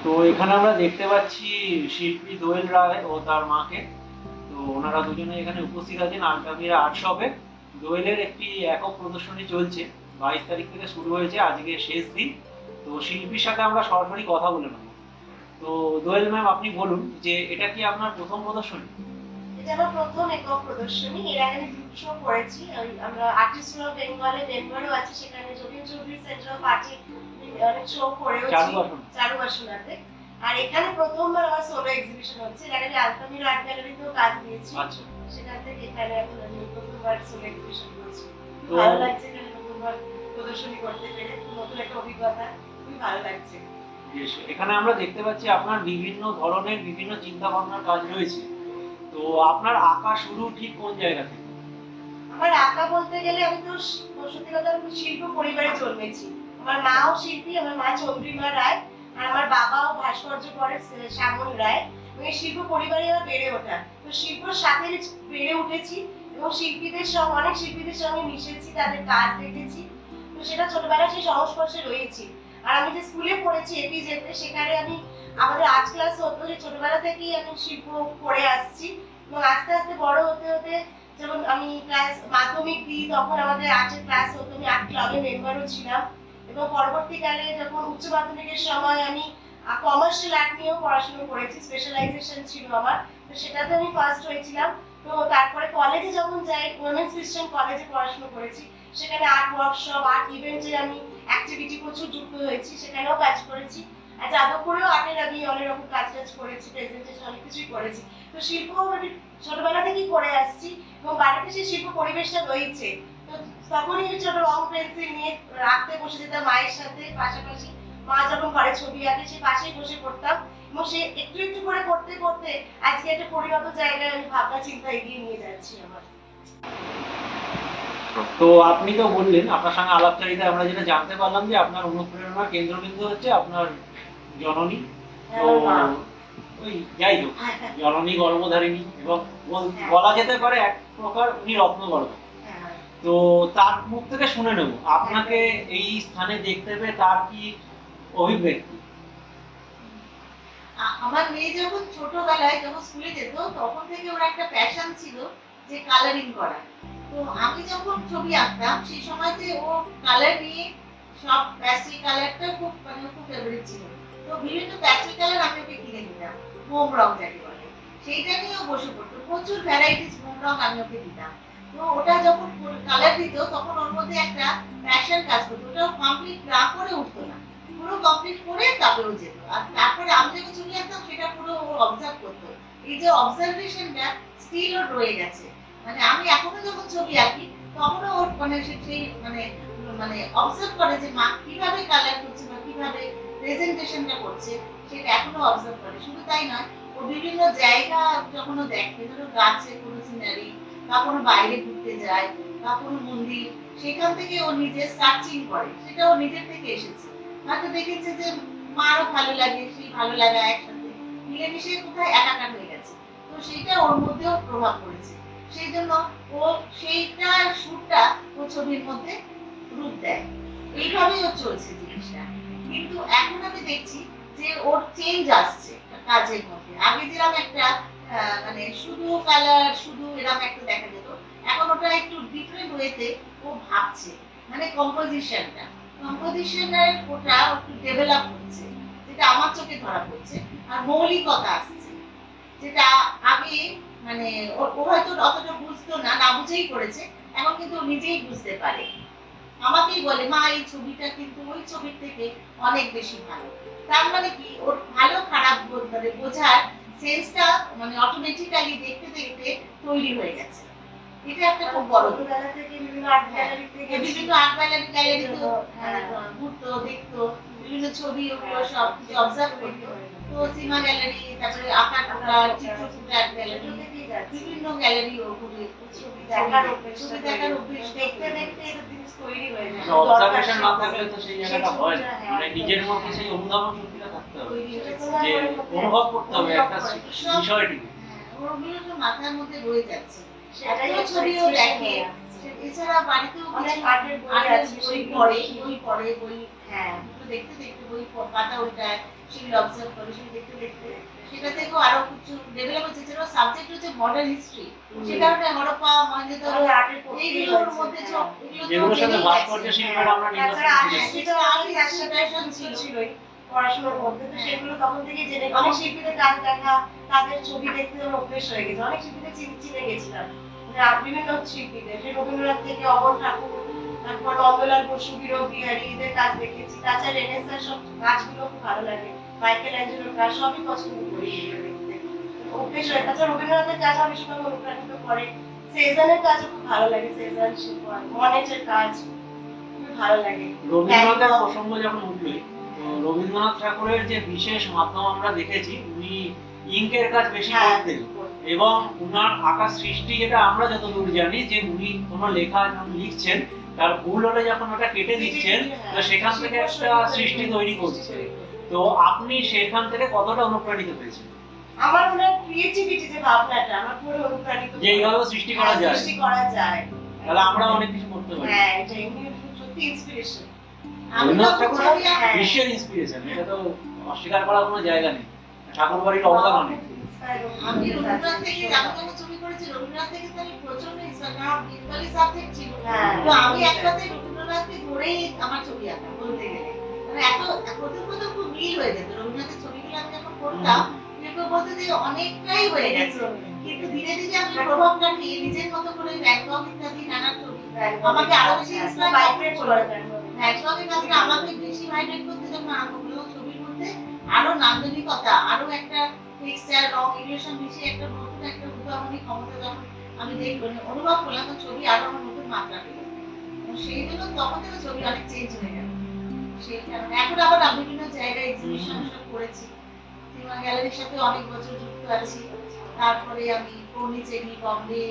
তো এখানে আমরা দেখতে পাচ্ছি শিল্পী দোয়েল রায় ও তার মাকে। তো ওনারা দুজনে এখানে উপস্থিত আছেন আলটামিরা আর্ট শপে। দোয়েলের একটি একক প্রদর্শনী চলছে, 22 তারিখ থেকে শুরু হয়েছে, আজকে শেষ দিন। তো শিল্পীর সাথে আমরা সরাসরি কথা বলে নেব। তো দোয়েল ম্যাম, আপনি বলুন যে এটা কি আপনার প্রথম প্রদর্শনী? এটা আমার প্রথম একক প্রদর্শনী। এর আগে আমি দুটো শো করেছি। আমরা আর্টিস্ট অফ বেঙ্গলে বেঙ্গলও আছে, সেখানে যতীন চৌধুরী সেন্টার অফ আর্টে অনেক শো করেওছি চারুবাসনাতে। আর এখানে প্রথমবার আমার সোলো এক্সিবিশন হচ্ছে। এর আগে আলতামিরা আর্ট গ্যালারিতেও কাজ দিয়েছি। আচ্ছা। সেখান থেকে এখানে এখন আমি প্রথমবার সোলো এক্সিবিশন করছি। ভালো লাগছে এখানে প্রথমবার প্রদর্শনী করতে পেরে, নতুন একটা অভিজ্ঞতা, খুবই ভালো লাগছে। এখানে আমরা দেখতে পাচ্ছি আপনার বিভিন্ন ধরনের বিভিন্ন চিন্তা ভাবনার কাজ রয়েছে। তো আপনার আঁকা শুরু ঠিক কোন জায়গা থেকে? আমার আঁকা বলতে গেলে আমি তো সত্যি কথা শিল্প পরিবারে জন্মেছি। আমার মাও শিল্পী, আমার মা চন্দ্রিমা রায়, আর আমার বাবাও ভাস্কর্য করে শ্যামল রায়। এই শিল্প পরিবারে আমার বেড়ে ওঠা, তো শিল্পর সাথে বেড়ে উঠেছি এবং শিল্পীদের সঙ্গে, অনেক শিল্পীদের সঙ্গে মিশেছি, তাদের কাজ দেখেছি। তো সেটা ছোটবেলায় সেই সংস্পর্শে রয়েছি। আর আমি যে স্কুলে পড়েছি এপিজেতে, সেখানে আমি আমাদের আর্ট ক্লাস হতো, যে ছোটবেলা থেকেই আমি শিল্প করে আসছি। এবং আস্তে আস্তে বড় হতে হতে, যেমন আমি ক্লাস মাধ্যমিক দিই, তখন আমাদের আর্টের ক্লাস হতো, আমি আর্ট ক্লাবের মেম্বারও ছিলাম। এবং পরবর্তীকালে যখন উচ্চ মাধ্যমিকের সময় আমি কমার্শিয়াল আর্ট নিয়েও পড়াশোনা করেছি, স্পেশালাইজেশন ছিল আমার, তো সেটাতে আমি ফার্স্ট হয়েছিলাম। তো তারপরে কলেজে যখন যাই, উইমেন্স খ্রিস্টান কলেজে পড়াশোনা করেছি, সেখানে আর্ট ওয়ার্কশপ, আর্ট ইভেন্টে আমি অ্যাক্টিভিটি প্রচুর যুক্ত হয়েছি, সেখানেও কাজ করেছি। আর যাদবপুরেও আর্টের আমি অনেক রকম কাজ করেছি, প্রেজেন্টেশন অনেক কিছুই করেছি। তো শিল্প আমি ছোটবেলা থেকেই করে আসছি এবং বাড়িতে সেই শিল্প পরিবেশটা রয়েছে। তো তখনই আমি ছোট রং পেন্সিল নিয়ে রাখতে বসে যেতাম মায়ের সাথে, পাশাপাশি মা যখন ঘরে ছবি আঁকে সে পাশেই বসে করতাম। এবং সে একটু একটু করে করতে করতে আজকে একটা পরিণত জায়গায় আমি ভাবনা চিন্তা এগিয়ে নিয়ে যাচ্ছি আমার। তো আপনি তো বললেন, আপনার সঙ্গে আলাপচারিতায় আমরা যেটা জানতে পারলাম যে আপনার অনুপ্রেরণার কেন্দ্রবিন্দু হচ্ছে আপনার জননী। তো ওই যাই হোক, জননী গর্ভধারিণী, এবং বলা যেতে পারে এক প্রকার উনি রত্নগর্ভ। তো তার মুখ থেকে শুনে নেব আপনাকে এই স্থানে দেখতে পেয়ে তার কি অভিব্যক্তি। আমার মেয়ে যখন ছোটবেলায় যখন স্কুলে যেত, তখন থেকে ওর একটা প্যাশন ছিল যে কালারিং করা। তো আমি যখন ছবি আঁকতাম সেই সময়তে ও কালার নিয়ে সব প্যাস্টেল কালারটা খুব খুব ফেভারিট ছিল। তো বিভিন্ন প্যাস্টেল কালার আমি ওকে কিনে দিতাম, মোম রং যাকে বলে, সেইটা নিয়েও বসে পড়তো। প্রচুর ভ্যারাইটিস মোম রং আমি ওকে দিতাম। তো ওটা যখন কালার দিত, তখন ওর মধ্যে একটা প্যাশন কাজ করতো। ওটা কমপ্লিট না করে উঠতো না, পুরো কমপ্লিট করে তারপরে ও যেত। আর তারপরে আমি যখন ছবি আঁকতাম সেটা পুরো ও অবজার্ভ করতো। এই যে অবজারভেশনটা স্টিল ওর রয়ে গেছে। মানে আমি এখনো যখন ছবি আঁকি, তখনও ওর মানে সেই মানে মানে অবজার্ভ করে যে মা কিভাবে কালার করছে বা কিভাবে প্রেজেন্টেশনটা করছে, সেটা এখনো অবজার্ভ করে। শুধু তাই নয়, ও বিভিন্ন জায়গা যখন ও দেখে, ধরো গাছে কোনো সিনারি বা কোনো বাইরে ঘুরতে যায় বা কোনো মন্দির, সেখান থেকে ও নিজে সার্চিং করে, সেটা ও নিজের থেকে এসেছে। হয়তো দেখেছে যে মারও ভালো লাগে, সেই ভালো লাগা একসাথে মিলেমিশে কোথায় একাকার হয়ে গেছে। তো সেইটা ওর মধ্যেও প্রভাব পড়েছে। সেই জন্য ও সেইটা সুরটা ও ছবির মধ্যে রূপ দেয়। এইভাবেই ও চলছে জিনিসটা। কিন্তু এখন আমি দেখছি যে ওর চেঞ্জ আসছে কাজের মধ্যে। আগে যেরকম একটা মানে শুধু কালার, শুধু এরকম একটা দেখা যেত, এখন ওটা একটু ডিফারেন্ট ওয়েতে ও ভাবছে। মানে কম্পোজিশনের ওটা একটু ডেভেলপ হচ্ছে, যেটা আমার চোখে ধরা পড়ছে। আর মৌলিকতা আসছে, যেটা আগে মানে ও হয়তো অতটা বুঝতো না, না বুঝেই করেছে। এখন কিন্তু নিজেই বুঝতে পারে, আমাকেই বলে মা এই ছবিটা কিন্তু ওই ছবির থেকে অনেক বেশি ভালো। তার মানে কি, ওর ভালো খারাপ মানে বোঝার সেন্সটা মানে অটোমেটিক্যালি দেখতে দেখতে তৈরি হয়ে গেছে। এটা একটা খুব বড়। ছোটবেলা থেকে বিভিন্ন আর্ট গ্যালারিতে ঘুরতো, দেখতো, বিভিন্ন ছবি ওগুলো সব কিছু অবজার্ভ করতো। তো সিনেমা গ্যালারি, তারপরে আঁকা টোকা, চিত্রকূট আর্ট গ্যালারি, বিভিন্ন গ্যালারি ও ঘুরে ছবি দেখার অভ্যেস দেখতে দেখতে এটা জিনিস তৈরি হয়ে যায়। অবজারভেশন না থাকলে তো সেই জায়গাটা হয় না। মানে নিজের মধ্যে সেই অনুধাবন শক্তিটা থাকতে হবে, যে অনুভব করতে হবে একটা বিষয়টিকে। ওগুলো তো মাথার মধ্যে রয়ে যাচ্ছে। সেটাই ছবিও দেখে। এছাড়া বাড়িতেও অনেক কিছু আর্টের বই পড়ে, বই হ্যাঁ এগুলো দেখতে দেখতে বই পাতা ওইটায় সেগুলো অবজার্ভ করে সেগুলো দেখতে দেখতে সেটা থেকেও আরো কিছু ডেভেলপ হচ্ছে। যেটা সাবজেক্ট হচ্ছে মডার্ন হিস্ট্রি, সে কারণে হরপ্পা মহেঞ্জোদারো আর্টের এইগুলোর মধ্যে সব যেগুলোর সাথে ভাস্কর্য শিল্পের আমরা তাছাড়া আর্ট নিদর্শন হিস্ট্রিটা অনেক অ্যাসোসিয়েশন ছিলই পড়াশোনার মধ্যে, তো সেগুলো তখন থেকে জেনে অনেক শিল্পীদের কাজ দেখা, তাদের ছবি দেখতে আমার অভ্যেস হয়ে গেছে। অনেক শিল্পীদের চিনে গেছিলাম, বিভিন্ন শিল্পীদের, সেই রবীন্দ্রনাথ থেকে অমর ঠাকুর, তারপর নন্দলাল বসু, বিরোধ বিহারী এদের কাজ দেখেছি। তাছাড়া রেনেসাঁর সব কাজগুলো খুব ভালো লাগে, মাইকেল অ্যাঞ্জেলোর কাজ সবই পছন্দ করি এগুলো দেখতে, অভ্যেস হয়ে। তাছাড়া রবীন্দ্রনাথের কাজ আমি ভীষণভাবে অনুপ্রাণিত করে। সেজানের কাজও খুব ভালো লাগে, সেজান শিল্প মনেটের কাজ খুব ভালো লাগে। রবীন্দ্রনাথের প্রসঙ্গ যখন উঠবে, তো রবীন্দ্রনাথ ঠাকুরের যে বিশেষ মাধ্যম আমরা দেখেছি, উনি ইঙ্কের কাজ বেশি করতেন এবং উনার আঁকা সৃষ্টি, যেটা আমরা যতদূর জানি যে উনি কোনো লেখা যখন লিখছেন তার ভুল হলে যখন ওটা কেটে দিচ্ছেন, তো সেখান থেকে একটা সৃষ্টি তৈরি করছে। তো আপনি সেখান থেকে কতটা অনুপ্রাণিত হয়েছেন? আমার ওনার ক্রিয়েটিভিটি যে ভাবনাটা আমার পুরো অনুপ্রাণিত, যে এইভাবে সৃষ্টি করা যায়, সৃষ্টি করা যায়, তাহলে আমরা অনেক কিছু করতে পারি। হ্যাঁ এটা এমনি সত্যি ইন্সপিরেশন। রবীন্দ্রনাথ ঠাকুর বিশ্বের ইন্সপিরেশন, এটা তো অস্বীকার করার কোনো জায়গা নেই। ঠাকুর বাড়ির অবদান অনেক। আমি রবীন্দ্রনাথ থেকে যখন ছবি করেছি, রবীন্দ্রনাথ থেকে তো আমি প্রচন্ড ইন্সপায়ার, কারণ বেঙ্গলি সাবজেক্ট ছিল। তো আমি একসাথে রবীন্দ্রনাথকে ধরেই আমার ছবি আঁকা বলতে গেলে, মানে এত প্রথম প্রথম খুব মিল হয়ে যেত। রবীন্দ্রনাথের ছবিগুলো আমি যখন করতাম কেউ বলতে যে অনেকটাই হয়ে গেছে, কিন্তু ধীরে ধীরে আমি প্রভাবটা নিয়ে নিজের মতো করে ব্যাংকক ইত্যাদি নানা ছবি আমাকে আরো বেশি ইন্সপায়ার করে। ব্যাংককের কাজটা আমাকে বেশি ভাইব্রেট করতে যখন আরম্ভ করলো, ছবির মধ্যে আরো নান্দনিকতা, আরো একটা টেক্সচার, রং, ইলিউশন মিশিয়ে একটা নতুন একটা উদ্ভাবনী ক্ষমতা যখন আমি অনুভব করলাম, তো ছবি আরো আমার নতুন মাত্রা পেল। সেই জন্য তখন থেকে ছবি অনেক চেঞ্জ হয়ে গেল। সেই কারণে এখন আবার আমি বিভিন্ন জায়গায় এক্সিবিশন সব করেছি, সিনেমা গ্যালারির সাথে অনেক বছর যুক্ত আছি। তারপরে আমি পন্ডিচেরি, বম্বে,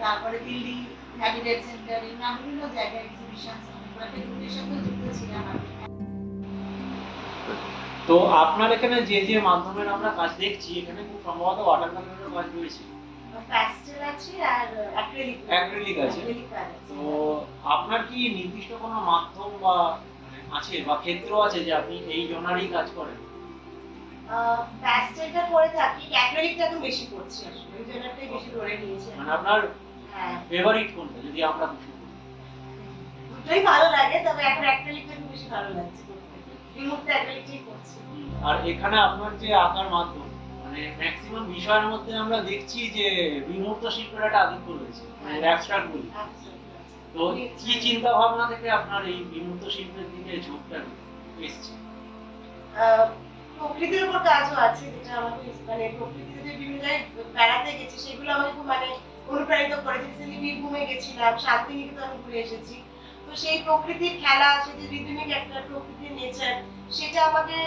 তারপরে দিল্লি হ্যাবিটেট সেন্টার, বিভিন্ন জায়গায় এক্সিবিশন অনেকগুলোর সাথে যুক্ত ছিলাম আমি। তো আপনার এখানে যে যে মাধ্যমের আমরা কাজ দেখছি, এখানে খুব সম্ভবত ওয়াটার কালারের কাজ রয়েছে, প্যাস্টেল আছে আর অ্যাক্রিলিক আছে। তো আপনার কি নির্দিষ্ট কোনো মাধ্যম বা আছে বা ক্ষেত্র আছে যে আপনি এই জনারই কাজ করেন? প্যাস্টেলটা করে থাকি, অ্যাক্রিলিকটা তো বেশি করছি আসলে, ওই জন্যটাই বেশি ধরে নিয়েছি। মানে আপনার হ্যাঁ ফেভারিট কোনটা যদি আমরা কিছু বলি? দুটোই ভালো লাগে, তবে এখন অ্যাক্রিলিকটা একটু বেশি ভালো লাগছে করতে। এই মুহূর্তে অ্যাক্রিলিকটাই করছি। আর এখানে আপনার যে আঁকার মাধ্যম, মানে ম্যাক্সিমাম বিষয়ের মধ্যে আমরা দেখছি যে বিমূর্ত শিল্পের একটা আধিক্য রয়েছে, মানে অ্যাবস্ট্রাক্ট বলি। তো কি চিন্তা ভাবনা থেকে আপনার এই বিমূর্ত শিল্পের দিকে ঝোঁকটা এসেছে? প্রকৃতির উপর কাজও আছে, যেটা আমাকে মানে প্রকৃতিতে যে বিভিন্ন জায়গায় বেড়াতে গেছি সেগুলো আমাকে খুব মানে অনুপ্রাণিত করেছে। রিসেন্টলি বীরভূমে গেছিলাম, শান্তিনিকেতন ঘুরে এসেছি। তো সেই প্রকৃতির খেলা আছে, যে রিদমিক একটা প্রকৃতির নেচার, সেটা আমাকে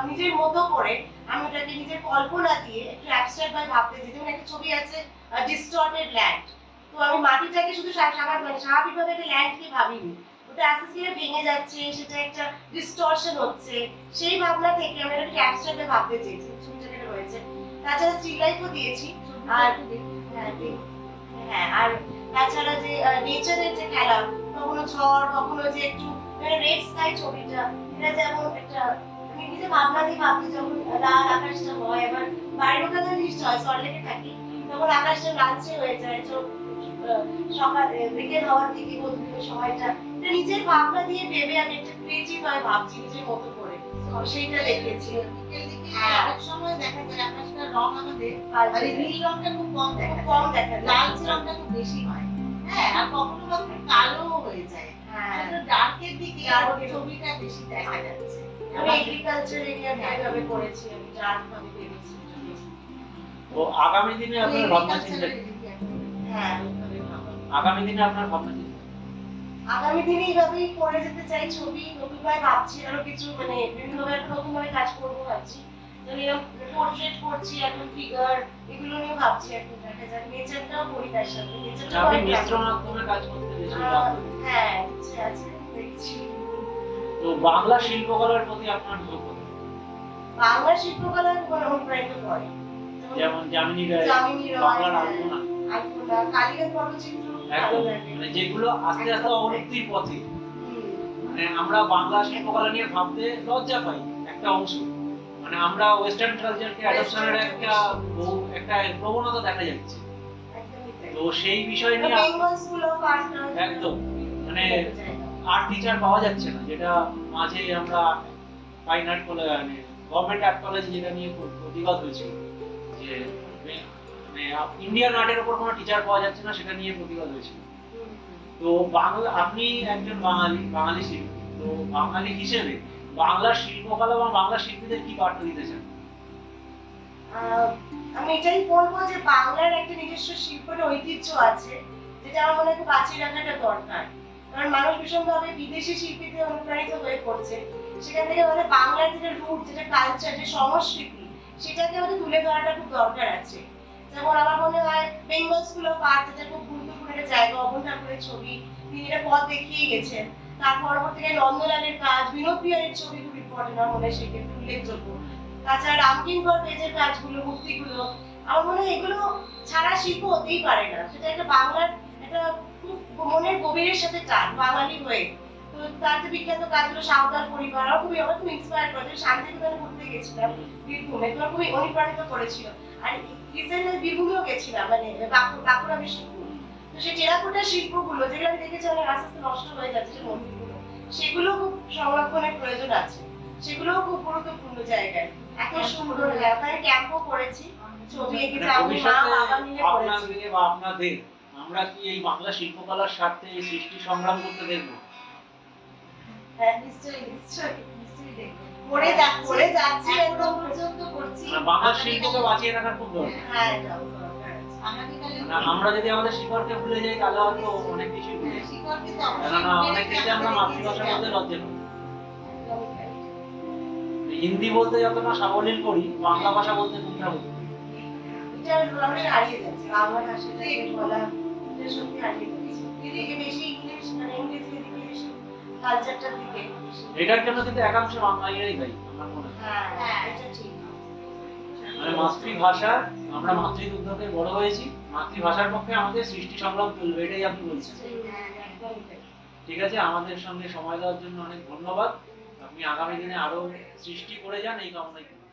নিজের মতো করে আমি ওটাকে নিজের কল্পনা দিয়ে একটু অ্যাবস্ট্রাক্ট ভাবে ভাবতে চাই। যেমন একটা ছবি আছে ডিস্টর্টেড ল্যান্ড, তো আমি মাটিটাকে শুধু স্বাভাবিকভাবে একটা ল্যান্ডকে ভাবিনি, ওটা আস্তে আস্তে ভেঙে যাচ্ছে, সেটা একটা ডিস্টরশন হচ্ছে, সেই ভাবনা থেকে আমি একটা অ্যাবস্ট্রাক্ট ভাবে ভাবতে চেয়েছি, ছবিটাকে রয়েছে। তাছাড়া স্টিল লাইফও দিয়েছি। আর হ্যাঁ, আর তাছাড়া যে নেচারের যে খেলা, কখনো ঝড়, কখনো যে একটু রেড স্কাই ছবিটা, এটা যেমন একটা আমি নিজে ভাবনা দিয়ে ভাবছি, যখন লাল আকাশটা হয়, আবার বাইরের ওখানে নিশ্চয় হয়, সল্টলেকে থাকি, তখন আকাশটা লালচে হয়ে যায়, সকাল বিকেল হওয়ার দিকে বদলে সময়টা, এটা নিজের ভাবনা দিয়ে ভেবে আমি একটা ক্রিয়েটিভ ভাবে ভাবছি নিজের মতো করে, সেইটা দেখেছি। বিকেল দিকে অনেক সময় দেখা যায় আকাশটার রং আমাদের পাল্টে নীল রংটা খুব কম দেখা যায়, কম দেখা যায়, লালচে রংটা খুব বেশি হয়। হ্যাঁ, আর কখনো কখনো কালো হয়ে যায়। হ্যাঁ, ডার্কের দিকে ছবিটা বেশি দেখা যাচ্ছে। আমি এগ্রিকালচার এরিয়াতে এভাবে করেছি, আমি ডার্ক ভাবে ভেবেছি। তো আগামী দিনে আপনার ভাবনা চিন্তা কি? হ্যাঁ, ওইভাবে ভাবো। আগামী দিনে আপনার ভাবনা চিন্তা? আগামী দিনে এইভাবেই করে যেতে চাই ছবি, নতুনভাবে ভাবছি আরো কিছু, মানে বিভিন্নভাবে নতুনভাবে কাজ করবো ভাবছি। যেমন পোর্ট্রেট করছি এখন, ফিগার, এগুলো নিয়ে ভাবছি এখন, দেখা যাক নেচারটাও করি তার সাথে। আপনি মিশ্র মাধ্যমে কাজ করতে বেশি ভালোবাসেন? হ্যাঁ, ইচ্ছে আছে, দেখছি। তো বাংলা শিল্পকলার প্রতি আপনার ঝোঁক কত? বাংলা শিল্পকলার অনুপ্রাণিত করে, যেমন যামিনী রায়, যামিনী রায়, বাংলার আলপনা, কালিদাস পটচিত্র ভালো একদম, লাগে। মানে যেগুলো আস্তে আস্তে অবলুপ্তির পথে। মানে আমরা বাংলা শিল্পকলা নিয়ে ভাবতে লজ্জা পাই একটা অংশ, মানে আমরা ওয়েস্টার্ন কালচারকে অ্যাডপশনের একটা প্রবণতা দেখা যাচ্ছে। একদমই তাই। তো সেই বিষয় নিয়ে বেঙ্গল স্কুল অফ আর্ট একদম মানে আর্ট টিচার পাওয়া যাচ্ছে না, যেটা মাঝে আমরা ফাইন আর্ট কলেজ মানে গভর্নমেন্ট আর্ট কলেজ যেটা নিয়ে প্রতিবাদ হয়েছিল যে মানে ইন্ডিয়ান আর্টের উপর কোনো টিচার পাওয়া যাচ্ছে না, সেটা নিয়ে প্রতিবাদ হয়েছিল। তো বাংলা, আপনি একজন বাঙালি শিল্পী, তো বাঙালি হিসেবে বাংলার শিল্পকলা বা বাংলা শিল্পীদের কি বার্তা দিতে চান? আমি এটাই বলবো যে বাংলার একটা নিজস্ব শিল্পের ঐতিহ্য আছে, যেটা আমার মনে হয় খুব বাঁচিয়ে রাখাটা দরকার। কারণ মানুষ ভীষণভাবে বিদেশি শিল্পীতে অনুপ্রাণিত হয়ে পড়ছে, সেখান থেকে আমাদের বাংলার যেটা রুট, যেটা কালচার, যে সংস্কৃতি, সেটাকে আমাদের তুলে ধরাটা খুব দরকার আছে। যেমন আমার মনে হয় বেঙ্গল স্কুল অফ আর্ট, যেটা খুব গুরুত্বপূর্ণ একটা জায়গা, অমল ঠাকুরের ছবি, তিনি এটা পথ দেখিয়ে গেছেন। তার পরবর্তীতে নন্দলালের কাজ, বিনোদ বিহারের ছবি খুব ইম্পর্টেন্ট, আমার মনে হয় সেক্ষেত্রে উল্লেখযোগ্য। তাছাড়া রামকিঙ্কর পেজের কাজগুলো, মুক্তিগুলো, আমার মনে হয় এগুলো ছাড়া শিল্প হতেই পারে না। সেটা একটা বাংলার একটা খুব মনের গভীরের সাথে টান, বাঙালি হয়ে। তো তার যে বিখ্যাত কাজগুলো, সাঁওতাল পরিবার, আমার খুব ইন্সপায়ার করে। শান্তিনিকেতনে ঘুরতে গেছিলাম বীরভূমে, তোমার খুবই অনুপ্রাণিত করেছিল। আর রিসেন্টলি বীরভূমেও গেছিলাম, মানে বাঁকুড়া বিষ্ণুপুর। তো সেই টেরাকোটা শিল্পগুলো যেগুলো আমি দেখেছি অনেক আস্তে আস্তে নষ্ট হয়ে যাচ্ছে, যে মন্দিরগুলো, সেগুলো খুব সংরক্ষণের প্রয়োজন আছে। সেগুলোও খুব গুরুত্বপূর্ণ জায়গায়, এত সুন্দর। ওখানে ক্যাম্পও করেছি, ছবি এঁকেছি, আমি মা বাবা মিলে করেছি। আপনাদের বা আপনাদের আমরা কি এই বাংলা শিল্পকলার স্বার্থে এই সৃষ্টি সংগ্রাম করতে দেখব? হ্যাঁ, নিশ্চয়ই নিশ্চয়ই নিশ্চয়ই দেখবো। করে যাচ্ছি, এখনো একদম পর্যন্ত করছি। মানে বাংলা শিল্পকে বাঁচিয়ে রাখার খুব দরকার। হ্যাঁ, একদম দরকার আছে। আগামীকালে মানে আমরা যদি আমাদের শিকড়কে ভুলে যাই তাহলে হয়তো অনেক কিছুই ভুলে যাই। শিকড়কে তো কেননা অনেক ক্ষেত্রে আমরা মাতৃভাষার মধ্যে লজ্জা করি। একদমই তাই। হিন্দি বলতে যতটা সাবলীল করি, বাংলা ভাষা বলতে কোনটা বলি? এটা আমরা হারিয়ে যাচ্ছি, বাংলা ভাষাটা বলা এটা সত্যি হারিয়ে যাচ্ছে। এদিকে বেশি ইংলিশ, মানে ইংরেজি দিকে বেশি, কালচারটার দিকে বেশি। এটার জন্য কিন্তু একাংশ বাঙালিরাই দায়ী আমার মনে হয়। হ্যাঁ, এটা ঠিক। মানে মাতৃভাষা, আমরা মাতৃদুগ্ধতে বড় হয়েছি, মাতৃভাষার পক্ষে আমাদের সৃষ্টি সংগ্রাম চলবে, এটাই আপনি বলছেন। হ্যাঁ, একদমই তাই। ঠিক আছে, আমাদের সঙ্গে সময় দেওয়ার জন্য অনেক ধন্যবাদ। আপনি আগামী দিনে আরো সৃষ্টি করে যান, এই কামনাই করি।